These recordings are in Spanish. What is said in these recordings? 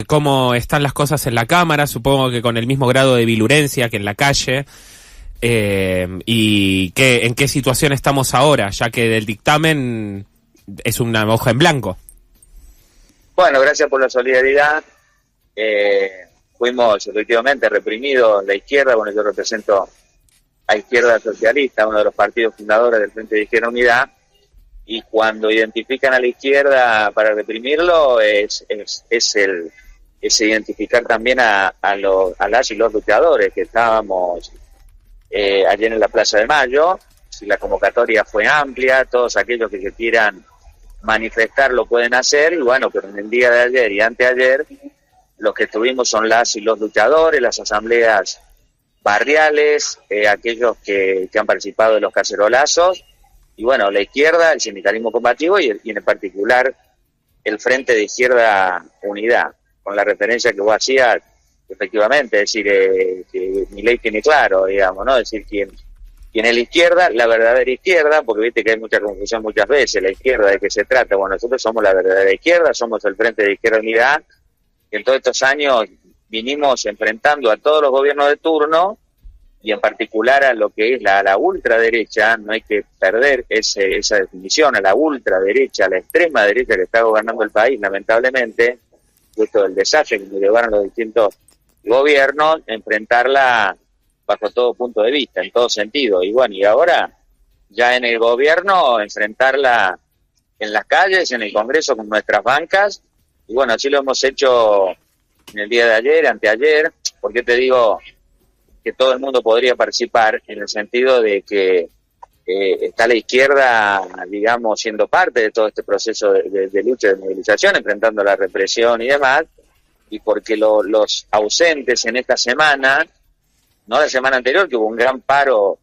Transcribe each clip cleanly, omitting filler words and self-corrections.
cómo están las cosas en la Cámara, supongo que con el mismo grado de virulencia que en la calle, y en qué situación estamos ahora, ya que del dictamen es una hoja en blanco. Bueno, gracias por la solidaridad. Fuimos efectivamente reprimidos la izquierda. Bueno, yo represento a Izquierda Socialista, uno de los partidos fundadores del Frente de Izquierda Unidad, y cuando identifican a la izquierda para reprimirlo es identificar también a las y los luchadores que estábamos ayer en la Plaza de Mayo. Si la convocatoria fue amplia, todos aquellos que se quieran manifestar lo pueden hacer, y bueno, pero en el día de ayer y anteayer los que estuvimos son las y los luchadores, las asambleas barriales, aquellos que han participado de los cacerolazos, y bueno, la izquierda, el sindicalismo combativo y en particular el Frente de Izquierda Unidad, con la referencia que vos hacías, efectivamente, es decir, que Milei tiene claro, digamos, ¿no? Es decir, quién es la izquierda, la verdadera izquierda, porque viste que hay mucha confusión muchas veces, la izquierda, ¿de qué se trata? Bueno, nosotros somos la verdadera izquierda, somos el Frente de Izquierda Unidad, que en todos estos años vinimos enfrentando a todos los gobiernos de turno, y en particular a lo que es la ultraderecha. No hay que perder esa definición, a la ultraderecha, a la extrema derecha que está gobernando el país, lamentablemente, puesto del desastre que nos llevaron los distintos gobiernos, enfrentarla bajo todo punto de vista, en todo sentido. Y bueno, y ahora ya en el gobierno, enfrentarla en las calles, en el Congreso con nuestras bancas, y bueno, así lo hemos hecho en el día de ayer, anteayer. Porque te digo que todo el mundo podría participar, en el sentido de que está la izquierda, digamos, siendo parte de todo este proceso de lucha, de movilización, enfrentando la represión y demás, y porque los ausentes en esta semana, no la semana anterior, que hubo un gran paro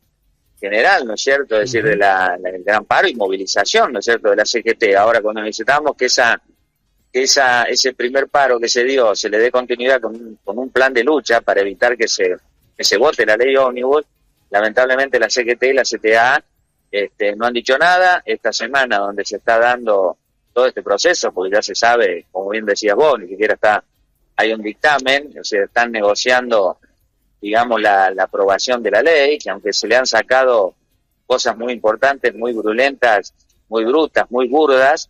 general, ¿no es cierto? Es decir, del gran paro y movilización, ¿no es cierto?, de la CGT. Ahora, cuando necesitamos que ese primer paro que se dio se le dé continuidad con un plan de lucha para evitar que se vote la ley ómnibus, lamentablemente la CGT y la CTA no han dicho nada. Esta semana, donde se está dando todo este proceso, porque ya se sabe, como bien decías vos, ni siquiera hay un dictamen, o sea, están negociando, digamos, la aprobación de la ley, que aunque se le han sacado cosas muy importantes, muy virulentas, muy brutas, muy burdas,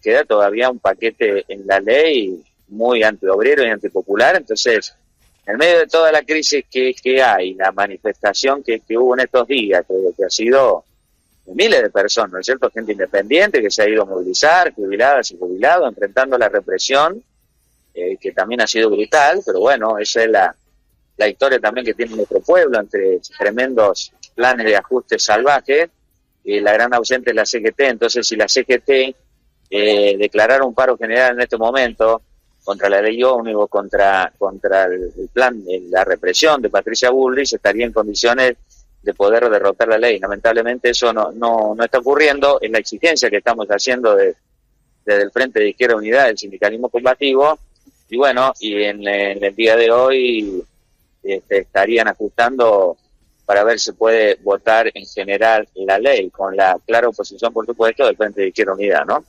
queda todavía un paquete en la ley muy antiobrero y antipopular. Entonces, en medio de toda la crisis que hay, la manifestación que hubo en estos días, que ha sido de miles de personas, ¿no es cierto?, gente independiente que se ha ido a movilizar, jubiladas y jubilados, enfrentando la represión, que también ha sido brutal, pero bueno, esa es la historia también que tiene nuestro pueblo, entre tremendos planes de ajuste salvajes, y la gran ausente es la CGT. Entonces, si la CGT declarara un paro general en este momento contra la ley ómnibus, contra el plan de la represión de Patricia Bullrich, estaría en condiciones de poder derrotar la ley. Lamentablemente eso no está ocurriendo. En la exigencia que estamos haciendo desde el Frente de Izquierda Unidad, el sindicalismo combativo, y bueno, y en el día de hoy estarían ajustando para ver si puede votar en general la ley, con la clara oposición, por supuesto, del Frente de Izquierda Unidad, ¿no?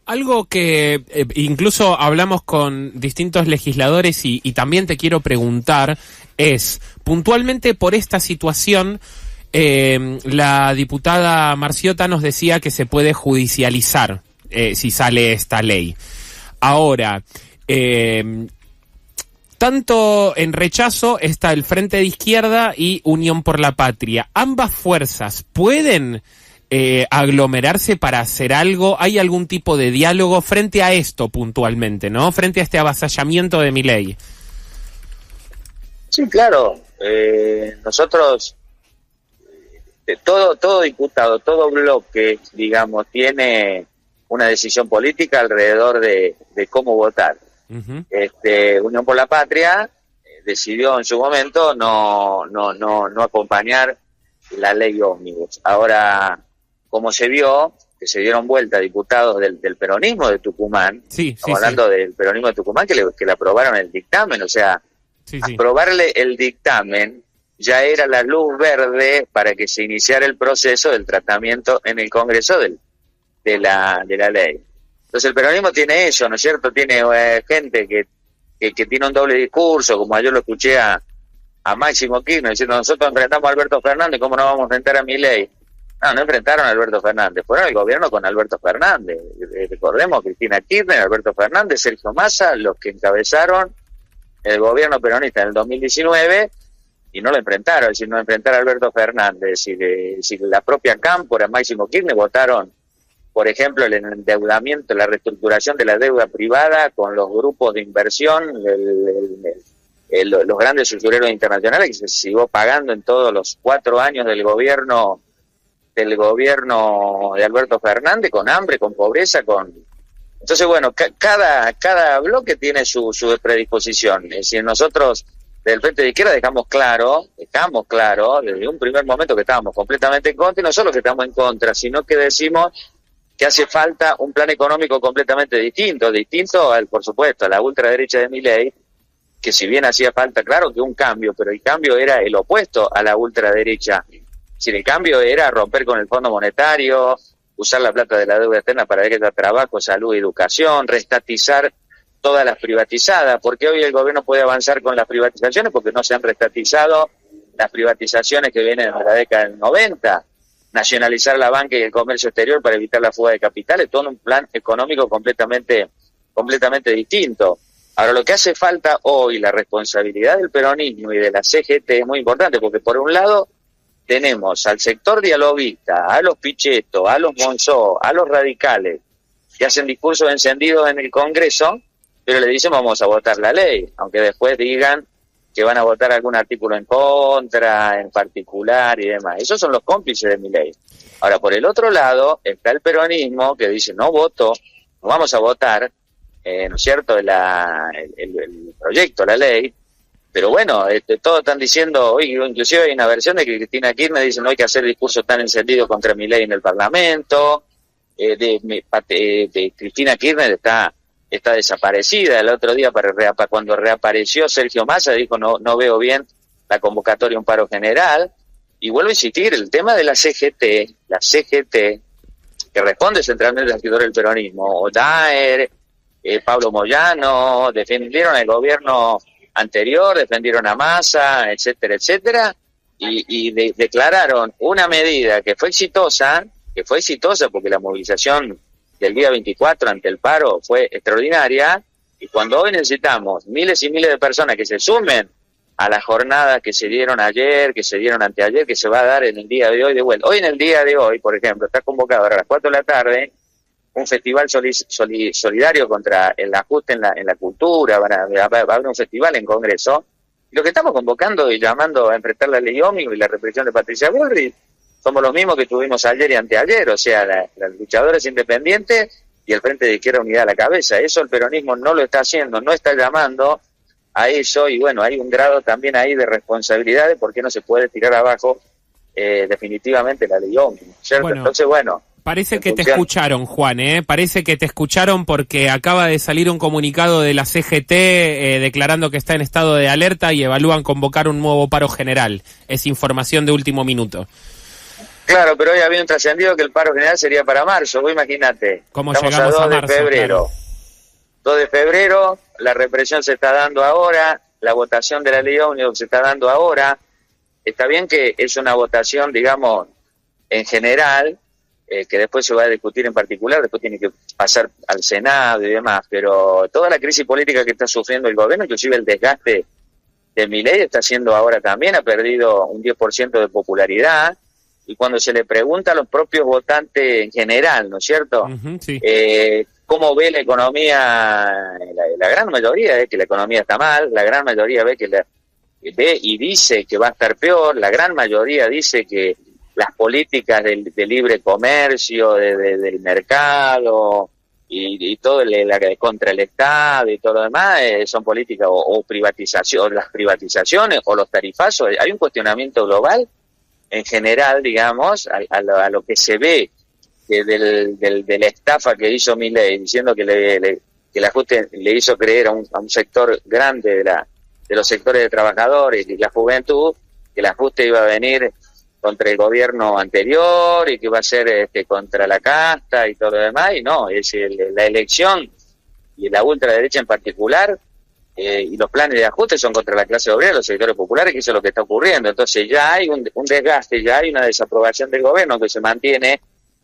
Algo que incluso hablamos con distintos legisladores y también te quiero preguntar es, puntualmente por esta situación, la diputada Marciota nos decía que se puede judicializar si sale esta ley. Ahora, tanto en rechazo está el Frente de Izquierda y Unión por la Patria. ¿Ambas fuerzas pueden aglomerarse para hacer algo? ¿Hay algún tipo de diálogo frente a esto puntualmente, no? Frente a este avasallamiento de Milei. Sí, claro. Nosotros, todo diputado, todo bloque, digamos, tiene una decisión política alrededor de cómo votar. Uh-huh. Unión por la Patria decidió en su momento no acompañar la ley ómnibus. Ahora, como se vio, que se dieron vuelta diputados del peronismo de Tucumán, hablando del peronismo de Tucumán, que le aprobaron el dictamen, o sea, aprobarle el dictamen ya era la luz verde para que se iniciara el proceso del tratamiento en el Congreso de la ley. Entonces el peronismo tiene eso, ¿no es cierto? Tiene gente que que tiene un doble discurso, como ayer lo escuché a Máximo Kirchner diciendo: nosotros enfrentamos a Alberto Fernández, ¿cómo no vamos a enfrentar a Milei? No enfrentaron a Alberto Fernández, fueron al gobierno con Alberto Fernández. Recordemos, Cristina Kirchner, Alberto Fernández, Sergio Massa, los que encabezaron el gobierno peronista en el 2019, y no lo enfrentaron. Es decir, no enfrentar a Alberto Fernández. Si la propia Cámpora, Máximo Kirchner, votaron, por ejemplo, el endeudamiento, la reestructuración de la deuda privada con los grupos de inversión, los grandes usureros internacionales, que se siguió pagando en todos los 4 años del gobierno de Alberto Fernández, con hambre, con pobreza, Entonces, bueno, cada bloque tiene su predisposición. Es decir, nosotros del Frente de Izquierda dejamos claro desde un primer momento que estábamos completamente en contra, y no solo que estamos en contra, sino que decimos que hace falta un plan económico completamente distinto, por supuesto, a la ultraderecha de Milei, que si bien hacía falta, claro que un cambio, pero el cambio era el opuesto a la ultraderecha. Si el cambio era romper con el Fondo Monetario, usar la plata de la deuda externa para que haya trabajo, salud y educación, reestatizar todas las privatizadas. ¿Por qué hoy el gobierno puede avanzar con las privatizaciones? Porque no se han reestatizado las privatizaciones que vienen de la década del 90. Nacionalizar la banca y el comercio exterior para evitar la fuga de capitales, todo un plan económico completamente distinto. Ahora, lo que hace falta hoy, la responsabilidad del peronismo y de la CGT es muy importante, porque por un lado tenemos al sector dialoguista, a los Pichetto, a los Monzó, a los radicales, que hacen discursos encendidos en el Congreso, pero le dicen vamos a votar la ley, aunque después digan que van a votar algún artículo en contra, en particular y demás. Esos son los cómplices de Milei. Ahora, por el otro lado, está el peronismo que dice no vamos a votar, ¿no es cierto?, el proyecto, la ley. Pero bueno, todos están diciendo, hoy inclusive hay una versión de que Cristina Kirchner dice no hay que hacer discursos tan encendidos contra Milei en el Parlamento. Cristina Kirchner está desaparecida. El otro día, cuando reapareció Sergio Massa, dijo no veo bien la convocatoria a un paro general. Y vuelvo a insistir, el tema de la CGT, que responde centralmente al sector del peronismo, Daer, Pablo Moyano, defendieron al gobierno anterior, defendieron a Massa, etcétera, y declararon una medida que fue exitosa porque la movilización del día 24 ante el paro fue extraordinaria, y cuando hoy necesitamos miles y miles de personas que se sumen a las jornadas que se dieron ayer, que se dieron anteayer, que se va a dar en el día de hoy de vuelta. Hoy en el día de hoy, por ejemplo, está convocado a las 4 de la tarde un festival solidario contra el ajuste en la cultura. Va a haber un festival en Congreso. Y lo que estamos convocando y llamando a enfrentar la ley Ómnibus y la represión de Patricia Bullrich somos los mismos que tuvimos ayer y anteayer, o sea, las luchadoras independientes y el Frente de Izquierda Unidad a la cabeza. Eso el peronismo no lo está haciendo, no está llamando a eso, y bueno, hay un grado también ahí de responsabilidad de por qué no se puede tirar abajo definitivamente la ley Ómnibus, ¿cierto? Bueno. Entonces, bueno, Parece que te escucharon, Juan, Parece que te escucharon, porque acaba de salir un comunicado de la CGT declarando que está en estado de alerta y evalúan convocar un nuevo paro general. Es información de último minuto. Claro, pero hoy había un trascendido que el paro general sería para marzo. Vos imagínate. ¿Cómo estamos llegamos a 2 a marzo? de febrero. Claro. 2 de febrero, la represión se está dando ahora, la votación de la ley Ómnibus se está dando ahora. Está bien que es una votación, digamos, en general, que después se va a discutir en particular, después tiene que pasar al Senado y demás, pero toda la crisis política que está sufriendo el gobierno, inclusive el desgaste de Milei, está haciendo ahora también, ha perdido un 10% de popularidad, y cuando se le pregunta a los propios votantes en general, ¿no es cierto?, Sí. ¿Cómo ve la economía? La gran mayoría ve que la economía está mal, la gran mayoría ve y dice que va a estar peor, la gran mayoría dice que las políticas de libre comercio, del mercado y todo contra el Estado y todo lo demás son políticas o privatización, las privatizaciones o los tarifazos. Hay un cuestionamiento global en general, digamos, a lo que se ve de la estafa que hizo Milei, diciendo que el ajuste le hizo creer a un sector grande de los sectores de trabajadores y la juventud, que el ajuste iba a venir contra el gobierno anterior y que iba a ser contra la casta y todo lo demás, y no, es la elección, y la ultraderecha en particular, y los planes de ajuste son contra la clase obrera, los sectores populares, que eso es lo que está ocurriendo. Entonces ya hay un desgaste, ya hay una desaprobación del gobierno que se mantiene,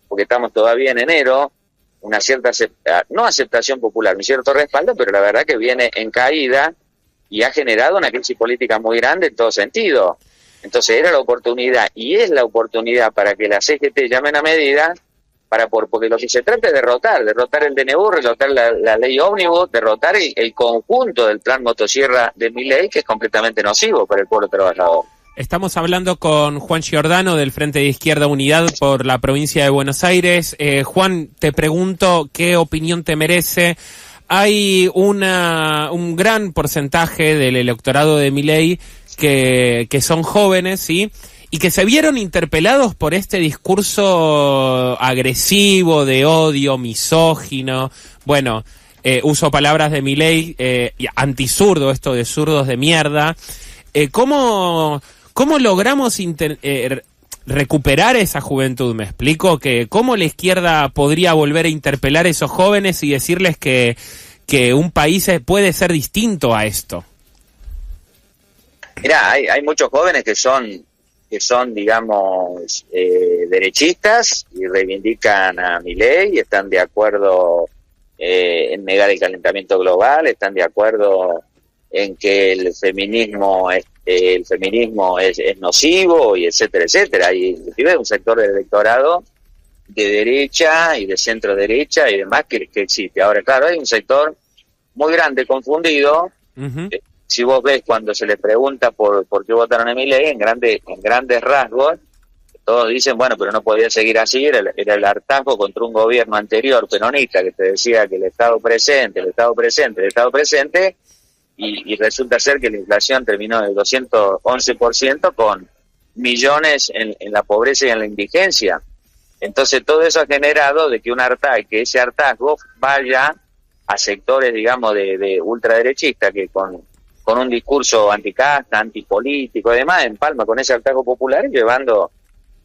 porque estamos todavía en enero, una cierta, no aceptación popular, un cierto respaldo, pero la verdad que viene en caída y ha generado una crisis política muy grande en todo sentido. Entonces era la oportunidad, y es la oportunidad para que la CGT llamen a medidas, porque lo que se trata es derrotar el DNU, derrotar la ley ómnibus, derrotar el conjunto del plan motosierra de Milei, que es completamente nocivo para el pueblo trabajador. Estamos hablando con Juan Giordano del Frente de Izquierda Unidad por la provincia de Buenos Aires. Juan, te pregunto qué opinión te merece. Hay un gran porcentaje del electorado de Milei que son jóvenes, ¿sí? Y que se vieron interpelados por este discurso agresivo, de odio, misógino. Bueno, uso palabras de Milei, antizurdo, esto de zurdos de mierda. ¿Cómo logramos recuperar esa juventud? ¿Me explico? ¿Cómo la izquierda podría volver a interpelar a esos jóvenes y decirles que un país puede ser distinto a esto? Mirá, hay muchos jóvenes que son digamos, derechistas y reivindican a Milei, están de acuerdo en negar el calentamiento global, están de acuerdo en que el feminismo es nocivo, y etcétera, etcétera. Y inclusive un sector del electorado de derecha y de centro derecha y demás que existe. Ahora, claro, hay un sector muy grande confundido. Uh-huh. Si vos ves cuando se les pregunta por qué votaron a Milei, en grandes rasgos, todos dicen, bueno, pero no podía seguir así, era el hartazgo contra un gobierno anterior peronista que te decía que el Estado presente, y resulta ser que la inflación terminó del 211% con millones en la pobreza y en la indigencia. Entonces todo eso ha generado de que ese hartazgo vaya a sectores, digamos, de ultraderechistas que con un discurso anticasta, antipolítico y demás, empalma con ese hartazgo popular, llevando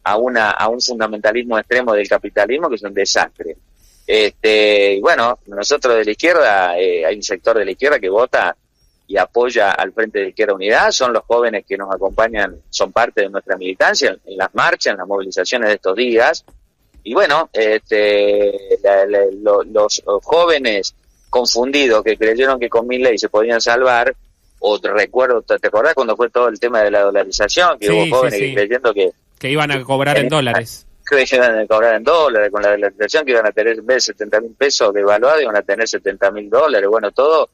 a un fundamentalismo extremo del capitalismo que es un desastre. Y bueno, nosotros de la izquierda, hay un sector de la izquierda que vota y apoya al Frente de Izquierda Unidad, son los jóvenes que nos acompañan, son parte de nuestra militancia en las marchas, en las movilizaciones de estos días. Y bueno, los jóvenes confundidos que creyeron que con Milei se podían salvar, o ¿te acordás cuando fue todo el tema de la dolarización? Que hubo jóvenes creyendo que iban a cobrar en dólares. Que iban a cobrar en dólares, con la dolarización, que iban a tener, en vez de 70.000 pesos devaluados, iban a tener $70.000. Bueno, todo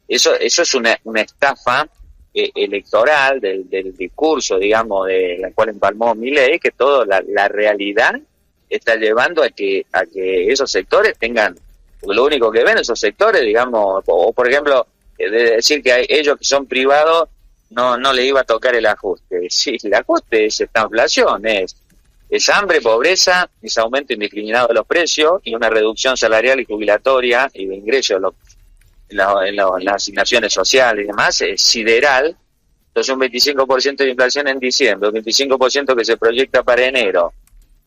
eso es una estafa electoral del discurso, digamos, de la cual empalmó Milei, que toda la realidad está llevando a que esos sectores tengan, porque lo único que ven esos sectores, digamos, o por ejemplo, de decir que ellos que son privados no le iba a tocar el ajuste. Sí, el ajuste es esta inflación, es hambre, pobreza, es aumento indiscriminado de los precios y una reducción salarial y jubilatoria y de ingresos en las asignaciones sociales y demás, es sideral. Entonces un 25% de inflación en diciembre, un 25% que se proyecta para enero.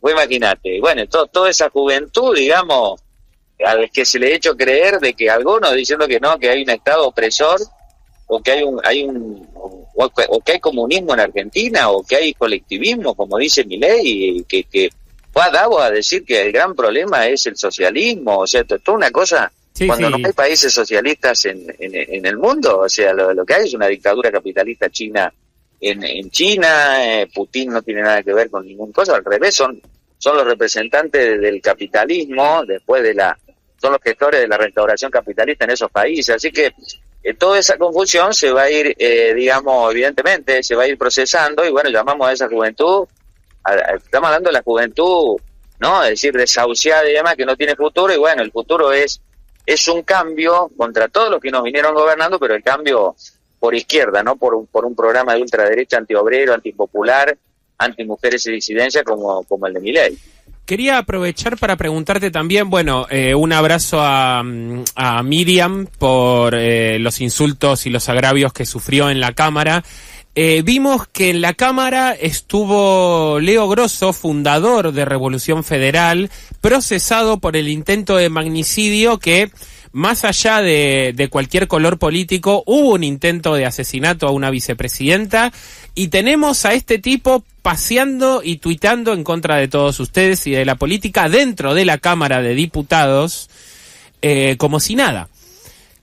Vos imaginate, bueno, toda esa juventud, digamos, al que se le ha hecho creer de que algunos diciendo que no, que hay un Estado opresor, o que o que hay comunismo en Argentina, o que hay colectivismo, como dice Milei, que va a Davos a decir que el gran problema es el socialismo, o sea, toda una cosa, cuando no hay países socialistas en el mundo, o sea, lo que hay es una dictadura capitalista china en China, Putin no tiene nada que ver con ninguna cosa, al revés, son los representantes del capitalismo, son los gestores de la restauración capitalista en esos países, así que toda esa confusión se va a ir, digamos, evidentemente, se va a ir procesando, y bueno, llamamos a esa juventud, estamos hablando de la juventud, ¿no? Es decir, desahuciada y demás, que no tiene futuro, y bueno, el futuro es un cambio contra todos los que nos vinieron gobernando, pero el cambio por izquierda, ¿no? Por un programa de ultraderecha, antiobrero, antipopular, antimujeres y disidencia como el de Milei. Quería aprovechar para preguntarte también, bueno, un abrazo a Miriam por los insultos y los agravios que sufrió en la Cámara. Vimos que en la Cámara estuvo Leo Grosso, fundador de Revolución Federal, procesado por el intento de magnicidio que más allá de cualquier color político, hubo un intento de asesinato a una vicepresidenta y tenemos a este tipo paseando y tuitando en contra de todos ustedes y de la política dentro de la Cámara de Diputados, como si nada.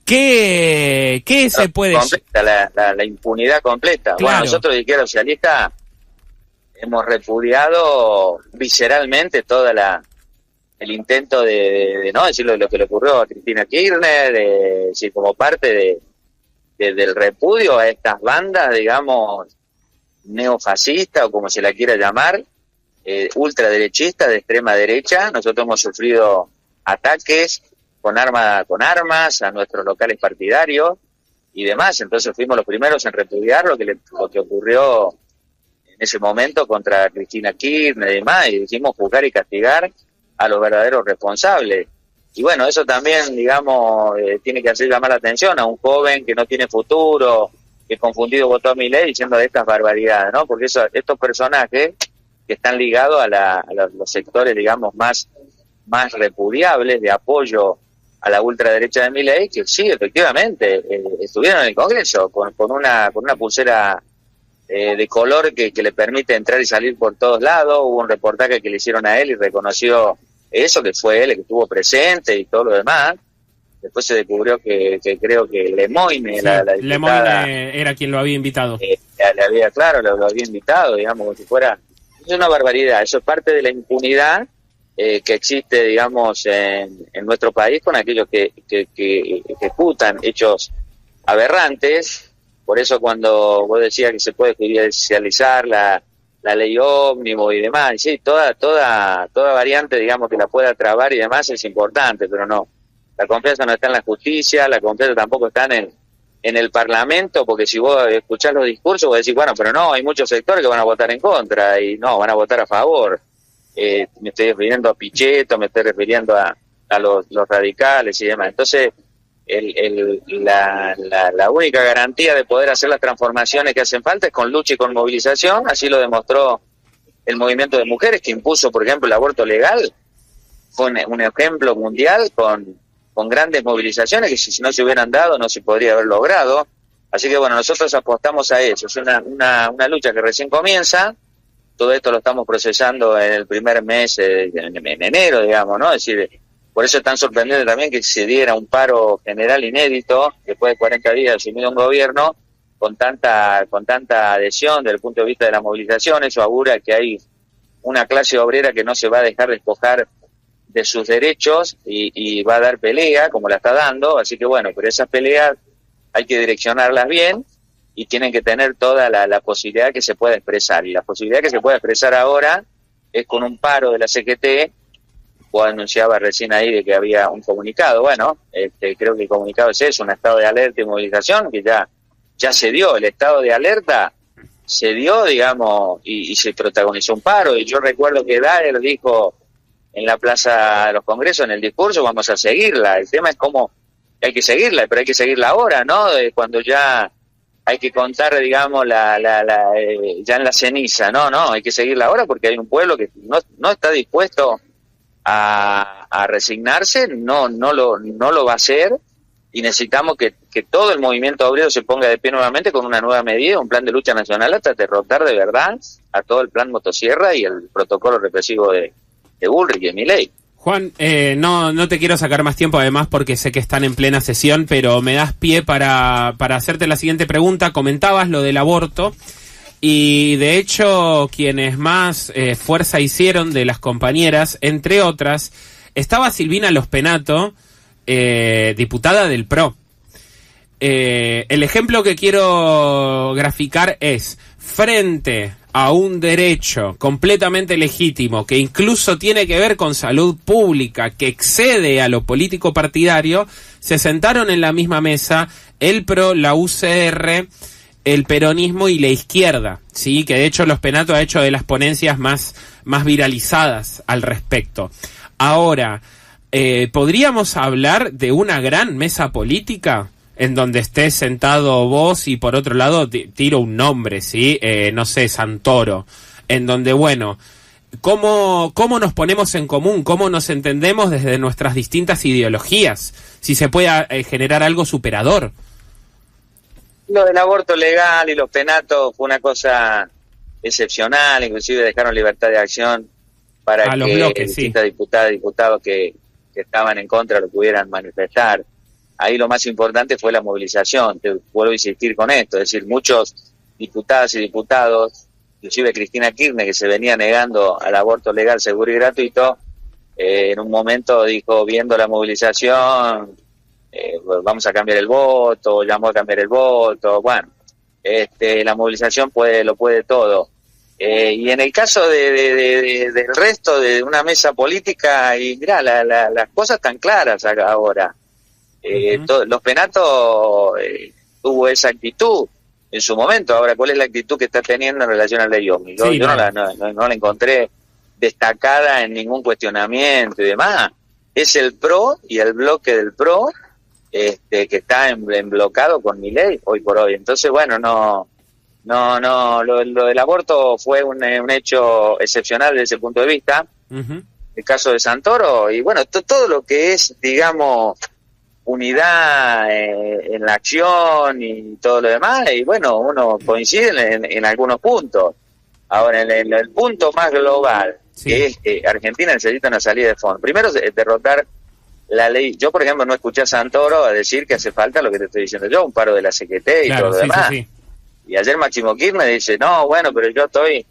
¿Qué se puede decir? La impunidad completa. Claro. Bueno, nosotros de Izquierda Socialista hemos repudiado visceralmente el intento de no decir lo que le ocurrió a Cristina Kirchner, decir, como parte del repudio a estas bandas, digamos, neofascistas o como se la quiera llamar, ultraderechistas de extrema derecha. Nosotros hemos sufrido ataques con armas a nuestros locales partidarios y demás, entonces fuimos los primeros en repudiar lo que ocurrió en ese momento contra Cristina Kirchner y demás, y dijimos juzgar y castigar a los verdaderos responsables. Y bueno, eso también, digamos, tiene que hacer llamar la atención a un joven que no tiene futuro, que confundido votó a Milei diciendo de estas barbaridades, ¿no? Porque estos personajes que están ligados a los sectores, digamos, más repudiables de apoyo a la ultraderecha de Milei, que sí, efectivamente, estuvieron en el Congreso con una pulsera de color que le permite entrar y salir por todos lados. Hubo un reportaje que le hicieron a él y reconoció eso, que fue él el que estuvo presente y todo lo demás. Después se descubrió que creo que Lemoyne, sí, la diputada, Lemoyne era quien lo había invitado. Lo había invitado, digamos, como si fuera... Es una barbaridad, eso es parte de la impunidad que existe, digamos, en nuestro país con aquellos que ejecutan hechos aberrantes. Por eso cuando vos decías que se puede judicializar la ley ómnibus y demás, y sí, toda variante, digamos, que la pueda trabar y demás es importante, pero no. La confianza no está en la justicia, la confianza tampoco está en el Parlamento, porque si vos escuchás los discursos, vos decís, bueno, pero no, hay muchos sectores que van a votar en contra, y no, van a votar a favor. Me estoy refiriendo a Pichetto, me estoy refiriendo a los radicales y demás. Entonces, la única garantía de poder hacer las transformaciones que hacen falta es con lucha y con movilización. Así lo demostró el movimiento de mujeres que impuso, por ejemplo, el aborto legal. Fue un ejemplo mundial con grandes movilizaciones que si no se hubieran dado no se podría haber logrado. Así que bueno, nosotros apostamos a eso. Es una lucha que recién comienza. Todo esto lo estamos procesando en el primer mes, en enero, digamos, ¿no? Es decir, por eso es tan sorprendente también que se diera un paro general inédito, después de 40 días de asumido un gobierno, con tanta adhesión desde el punto de vista de la movilización. Eso augura que hay una clase obrera que no se va a dejar despojar de sus derechos y va a dar pelea, como la está dando. Así que bueno, pero esas peleas hay que direccionarlas bien, y tienen que tener toda la posibilidad que se pueda expresar. Y la posibilidad que se pueda expresar ahora es con un paro de la CGT. Vos anunciaba recién ahí de que había un comunicado. Bueno, creo que el comunicado es eso, un estado de alerta y movilización, que ya se dio. El estado de alerta se dio, digamos, y se protagonizó un paro. Y yo recuerdo que Daer dijo en la Plaza de los Congresos, en el discurso, vamos a seguirla. El tema es cómo hay que seguirla, pero hay que seguirla ahora, ¿no? Cuando ya hay que contar, digamos, ya en la ceniza, no, hay que seguirla ahora porque hay un pueblo que no está dispuesto a resignarse, no lo va a hacer, y necesitamos que todo el movimiento obrero se ponga de pie nuevamente con una nueva medida, un plan de lucha nacional hasta derrotar de verdad a todo el plan motosierra y el protocolo represivo de Bullrich y de Milei. Juan, no te quiero sacar más tiempo, además, porque sé que están en plena sesión, pero me das pie para hacerte la siguiente pregunta. Comentabas lo del aborto, y de hecho quienes más fuerza hicieron de las compañeras, entre otras, estaba Silvina Lospenato, diputada del PRO. El ejemplo que quiero graficar es, frente a un derecho completamente legítimo, que incluso tiene que ver con salud pública, que excede a lo político partidario, se sentaron en la misma mesa el PRO, la UCR, el peronismo y la izquierda, ¿sí? Que de hecho Lospenato ha hecho de las ponencias más viralizadas al respecto. Ahora, ¿podríamos hablar de una gran mesa política en donde estés sentado vos y por otro lado tiro un nombre, ¿sí? No sé, Santoro, en donde, bueno, ¿cómo nos ponemos en común? ¿Cómo nos entendemos desde nuestras distintas ideologías? Si se puede generar algo superador. Lo del aborto legal y los penatos fue una cosa excepcional, inclusive dejaron libertad de acción para que bloques, distintas diputadas y diputados que estaban en contra lo pudieran manifestar. Ahí lo más importante fue la movilización, te vuelvo a insistir con esto, es decir, muchos diputadas y diputados, inclusive Cristina Kirchner, que se venía negando al aborto legal, seguro y gratuito, en un momento dijo, viendo la movilización, vamos a cambiar el voto, llamó a cambiar el voto, bueno, la movilización lo puede todo. Y en el caso del resto de una mesa política, y mirá, las cosas están claras acá ahora. Los penatos tuvo esa actitud en su momento. Ahora, ¿cuál es la actitud que está teniendo en relación al ley Omni? Yo no la encontré destacada en ningún cuestionamiento y demás. Es el PRO y el bloque del PRO que está bloqueado con Milei hoy por hoy. Entonces, bueno, lo del aborto fue un hecho excepcional desde ese punto de vista. El caso de Santoro, y bueno, todo lo que es, digamos, unidad en la acción y todo lo demás, y bueno, uno coincide en algunos puntos. Ahora, en el punto más global, que es que Argentina necesita una salida de fondo. Primero, derrotar la ley. Yo, por ejemplo, no escuché a Santoro a decir que hace falta lo que te estoy diciendo yo, un paro de la CGT y todo lo demás. Y ayer Máximo Kirchner dice, no, bueno, pero yo estoy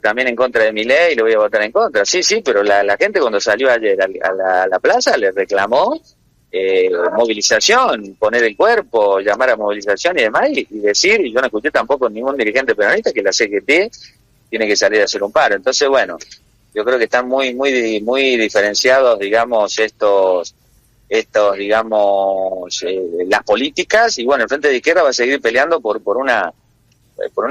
también en contra de mi ley y lo voy a votar en contra. Sí, pero la gente cuando salió ayer a la plaza le reclamó movilización, poner el cuerpo, llamar a movilización y demás, y decir, y yo no escuché tampoco ningún dirigente peronista, que la CGT tiene que salir a hacer un paro. Entonces, bueno, yo creo que están muy diferenciados, digamos, estos digamos, las políticas, y bueno, el Frente de Izquierda va a seguir peleando por una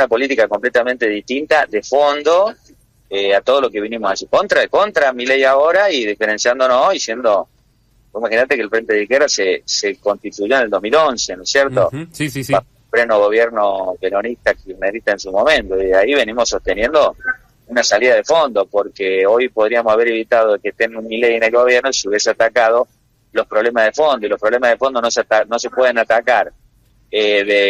política completamente distinta, de fondo, a todo lo que vinimos a decir, contra Milei ahora, y diferenciándonos y siendo, imagínate que el Frente de Izquierda se constituyó en el 2011, ¿no es cierto? Sí. Pleno gobierno peronista, kirchnerista en su momento, y de ahí venimos sosteniendo una salida de fondo, porque hoy podríamos haber evitado que estén un Milei en el gobierno si hubiese atacado los problemas de fondo, y los problemas de fondo no se pueden atacar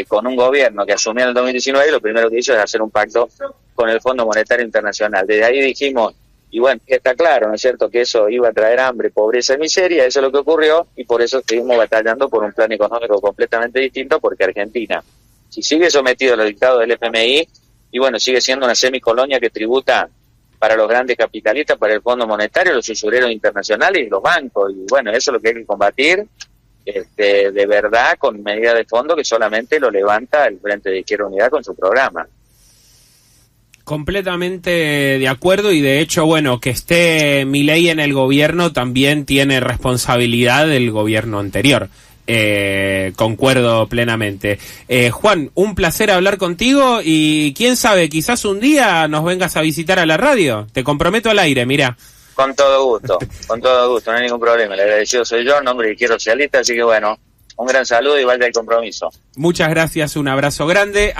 con un gobierno que asumió en el 2019, y lo primero que hizo es hacer un pacto con el Fondo Monetario Internacional. Desde ahí dijimos, y bueno, está claro, ¿no es cierto?, que eso iba a traer hambre, pobreza y miseria. Eso es lo que ocurrió, y por eso seguimos batallando por un plan económico completamente distinto, porque Argentina, si sigue sometido a los dictados del FMI, y bueno, sigue siendo una semicolonia que tributa para los grandes capitalistas, para el Fondo Monetario, los usureros internacionales y los bancos. Y bueno, eso es lo que hay que combatir de verdad, con medidas de fondo que solamente lo levanta el Frente de Izquierda Unidad con su programa. Completamente de acuerdo, y de hecho, bueno, que esté Milei en el gobierno también tiene responsabilidad del gobierno anterior. Concuerdo plenamente. Juan, un placer hablar contigo, y quién sabe, quizás un día nos vengas a visitar a la radio. Te comprometo al aire, mira. Con todo gusto, no hay ningún problema. El agradecido soy yo, en nombre de Izquierda Socialista, así que bueno, un gran saludo y vaya el compromiso. Muchas gracias, un abrazo grande.